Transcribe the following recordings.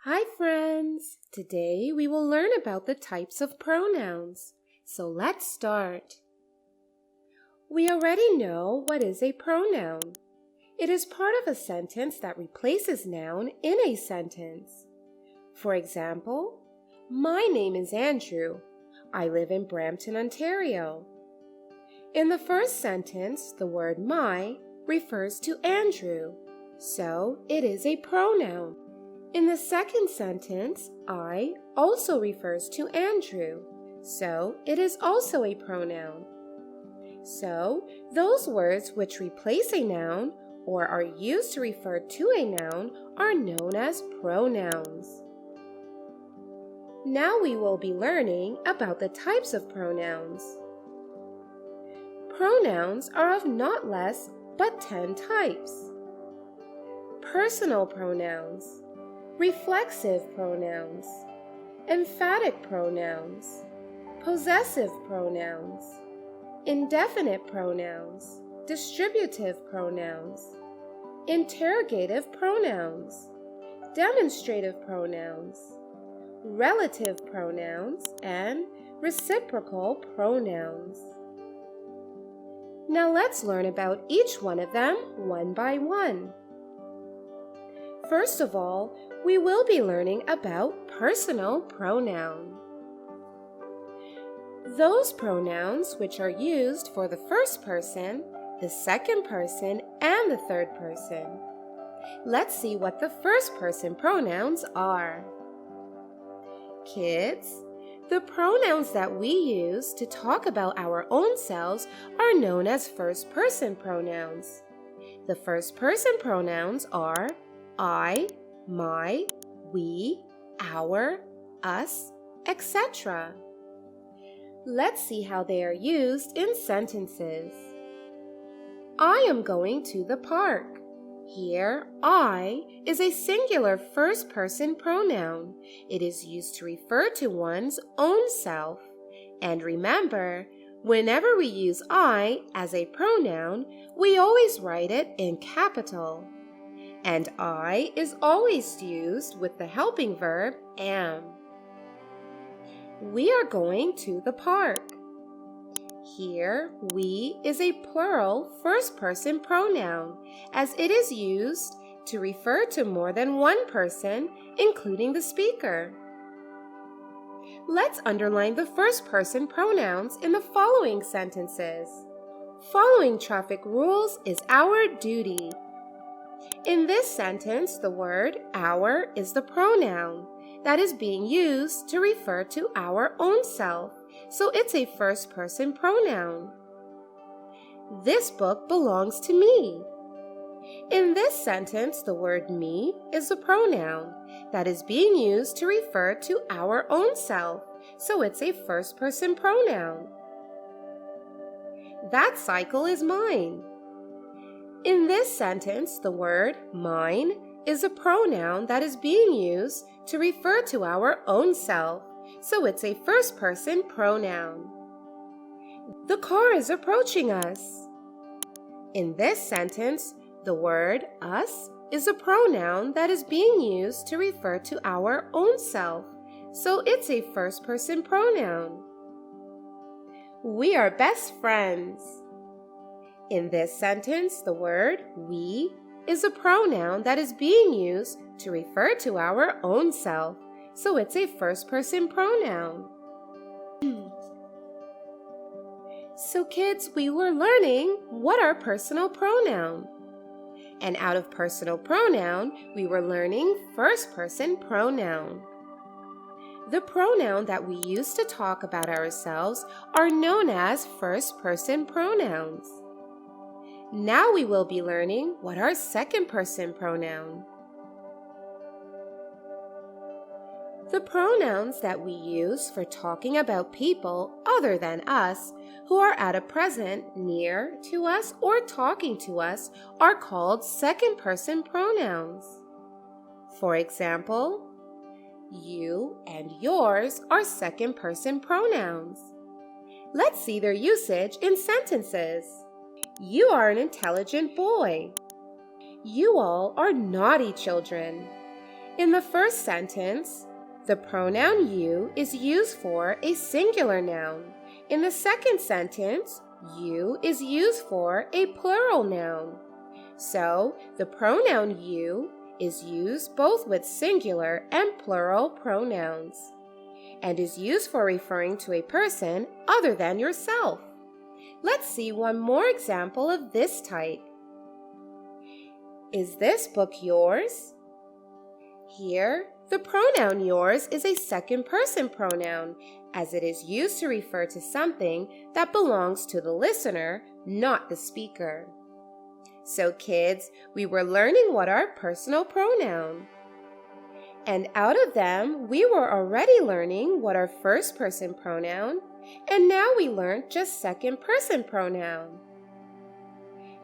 Hi friends! Today we will learn about the types of pronouns. So let's start. We already know what is a pronoun. It is part of a sentence that replaces noun in a sentence. For example, my name is Andrew. I live in Brampton, Ontario. In the first sentence, the word my refers to Andrew, so it is a pronoun. In the second sentence, I also refers to Andrew, so it is also a pronoun. So, those words which replace a noun or are used to refer to a noun are known as pronouns. Now we will be learning about the types of pronouns. Pronouns are of not less but 10 types. Personal pronouns, reflexive pronouns, emphatic pronouns, possessive pronouns, indefinite pronouns, distributive pronouns, interrogative pronouns, demonstrative pronouns, relative pronouns, and reciprocal pronouns. Now let's learn about each one of them one by one. First of all, we will be learning about personal pronoun. Those pronouns which are used for the first person, the second person, and the third person. Let's see what the first person pronouns are. Kids, the pronouns that we use to talk about our own selves are known as first person pronouns. The first person pronouns are I, my, we, our, us, etc. Let's see how they are used in sentences. I am going to the park. Here, I is a singular first-person pronoun. It is used to refer to one's own self. And remember, whenever we use I as a pronoun, we always write it in capital. And I is always used with the helping verb am. We are going to the park. Here, we is a plural first-person pronoun, as it is used to refer to more than one person, including the speaker. Let's underline the first-person pronouns in the following sentences. Following traffic rules is our duty. In this sentence, the word our is the pronoun that is being used to refer to our own self, so it's a first-person pronoun. This book belongs to me. In this sentence, the word me is a pronoun that is being used to refer to our own self, so it's a first-person pronoun. That cycle is mine. In this sentence, the word mine is a pronoun that is being used to refer to our own self, so it's a first-person pronoun. The car is approaching us. In this sentence, the word us is a pronoun that is being used to refer to our own self, so it's a first-person pronoun. We are best friends. In this sentence, the word we is a pronoun that is being used to refer to our own self, so it's a first-person pronoun. So kids, we were learning what are personal pronoun. And out of personal pronoun, we were learning first-person pronoun. The pronoun that we use to talk about ourselves are known as first-person pronouns. Now we will be learning what are second-person pronoun. The pronouns that we use for talking about people other than us who are at a present near to us or talking to us are called second-person pronouns. For example, you and yours are second-person pronouns. Let's see their usage in sentences. You are an intelligent boy. You all are naughty children. In the first sentence, the pronoun you is used for a singular noun. In the second sentence, you is used for a plural noun. So, the pronoun you is used both with singular and plural pronouns and is used for referring to a person other than yourself. Let's see one more example of this type. Is this book yours? Here, the pronoun yours is a second-person pronoun, as it is used to refer to something that belongs to the listener, not the speaker. So kids, we were learning what are personal pronouns. And out of them, we were already learning what are first-person pronoun, and now we learned just second-person pronoun.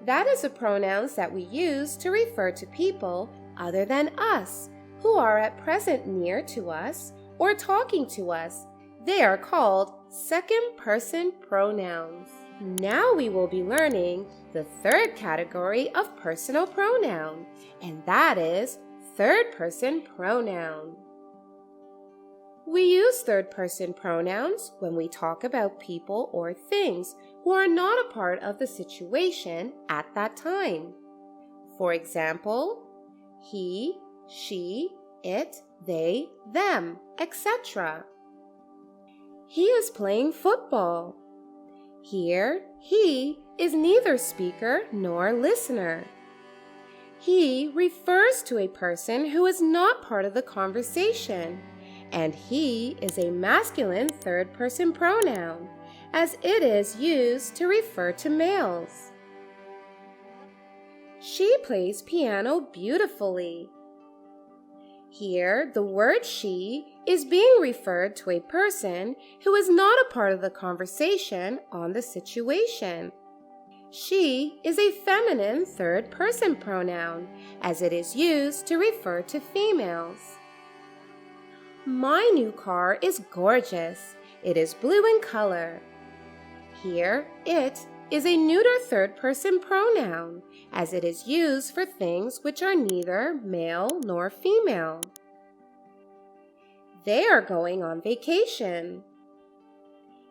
That is the pronouns that we use to refer to people other than us, who are at present near to us or talking to us. They are called second-person pronouns. Now we will be learning the third category of personal pronoun, and that is third-person pronoun. We use third-person pronouns when we talk about people or things who are not a part of the situation at that time. For example, he, she, it, they, them, etc. He is playing football. Here, he is neither speaker nor listener. He refers to a person who is not part of the conversation, and he is a masculine third-person pronoun, as it is used to refer to males. She plays piano beautifully. Here, the word she is being referred to a person who is not a part of the conversation on the situation. She is a feminine third-person pronoun, as it is used to refer to females. My new car is gorgeous. It is blue in color. Here, it is a neuter third-person pronoun, as it is used for things which are neither male nor female. They are going on vacation.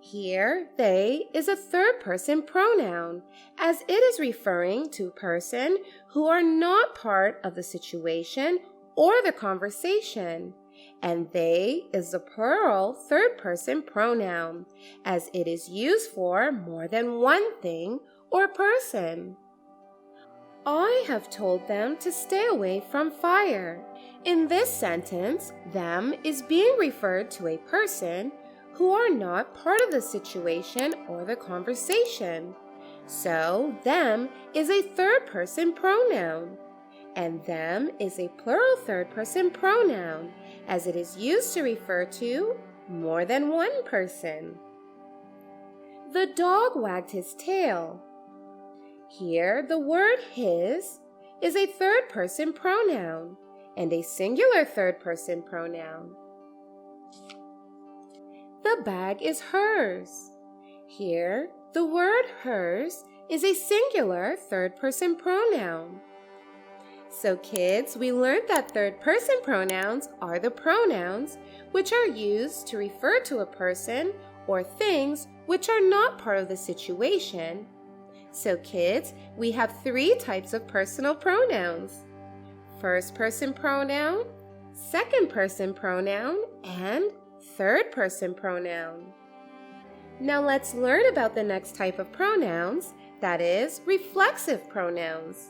Here, they is a third-person pronoun, as it is referring to a person who are not part of the situation or the conversation, and they is a plural third-person pronoun, as it is used for more than one thing or person. I have told them to stay away from fire. In this sentence, them is being referred to a person who are not part of the situation or the conversation. So, them is a third-person pronoun, and them is a plural third-person pronoun, as it is used to refer to more than one person. The dog wagged his tail. Here, the word his is a third-person pronoun and a singular third-person pronoun. The bag is hers. Here, the word hers is a singular third-person pronoun. So kids, we learned that third-person pronouns are the pronouns which are used to refer to a person or things which are not part of the situation. So kids, we have 3 types of personal pronouns: first-person pronoun, second-person pronoun, and third-person pronoun. Now let's learn about the next type of pronouns, that is, reflexive pronouns.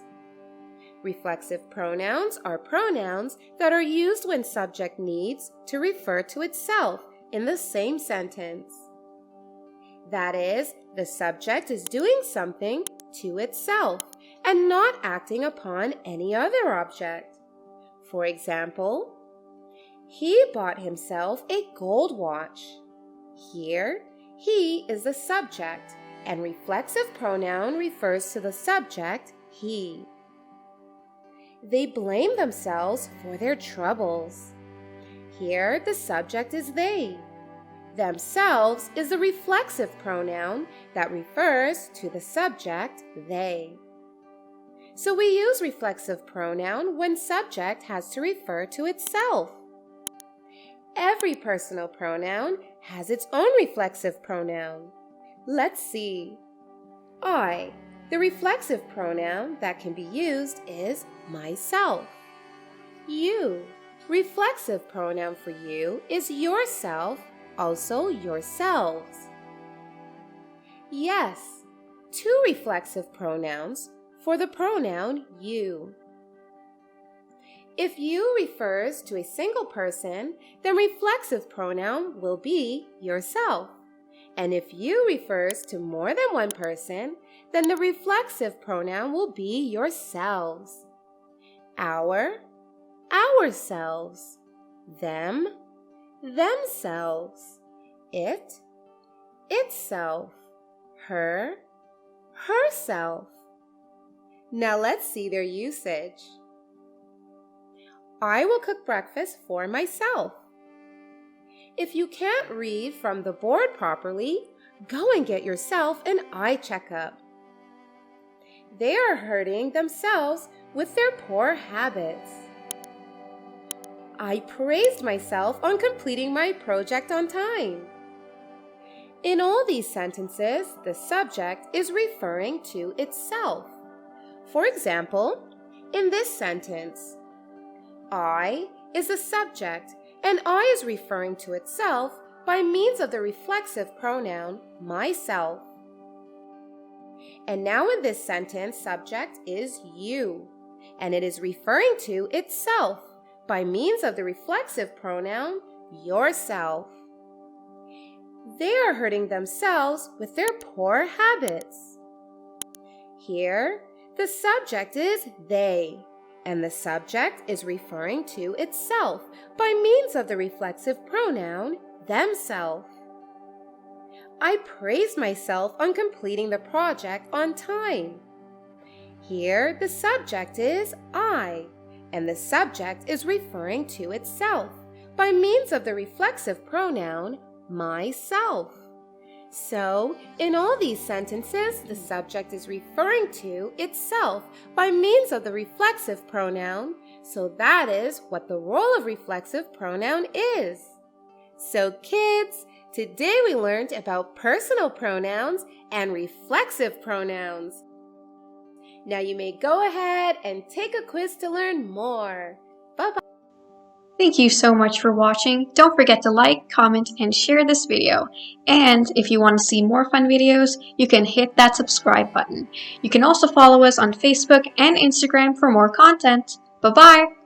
Reflexive pronouns are pronouns that are used when subject needs to refer to itself in the same sentence. That is, the subject is doing something to itself and not acting upon any other object. For example, he bought himself a gold watch. Here, he is the subject, and reflexive pronoun refers to the subject, he. They blame themselves for their troubles. Here, the subject is they. Themselves is the reflexive pronoun that refers to the subject, they. So we use reflexive pronoun when subject has to refer to itself. Every personal pronoun has its own reflexive pronoun. Let's see. I, the reflexive pronoun that can be used is myself. You, reflexive pronoun for you is yourself, also yourselves. Yes, two reflexive pronouns for the pronoun you. If you refers to a single person, then reflexive pronoun will be yourself. And if you refers to more than one person, then the reflexive pronoun will be yourselves. Our, ourselves. Them, themselves. It, itself. Her, herself. Now let's see their usage. I will cook breakfast for myself. If you can't read from the board properly, go and get yourself an eye checkup. They are hurting themselves with their poor habits. I praised myself on completing my project on time. In all these sentences, the subject is referring to itself. For example, in this sentence, I is the subject, and I is referring to itself by means of the reflexive pronoun myself. And now in this sentence, subject is you, and it is referring to itself by means of the reflexive pronoun yourself. They are hurting themselves with their poor habits. Here, the subject is they, and the subject is referring to itself by means of the reflexive pronoun themselves. I praised myself on completing the project on time. Here, the subject is I, and the subject is referring to itself by means of the reflexive pronoun myself. So, in all these sentences, the subject is referring to itself by means of the reflexive pronoun, so that is what the role of reflexive pronoun is. So kids, today we learned about personal pronouns and reflexive pronouns. Now you may go ahead and take a quiz to learn more. Bye-bye. Thank you so much for watching. Don't forget to like, comment, and share this video. And if you want to see more fun videos, you can hit that subscribe button. You can also follow us on Facebook and Instagram for more content. Bye-bye!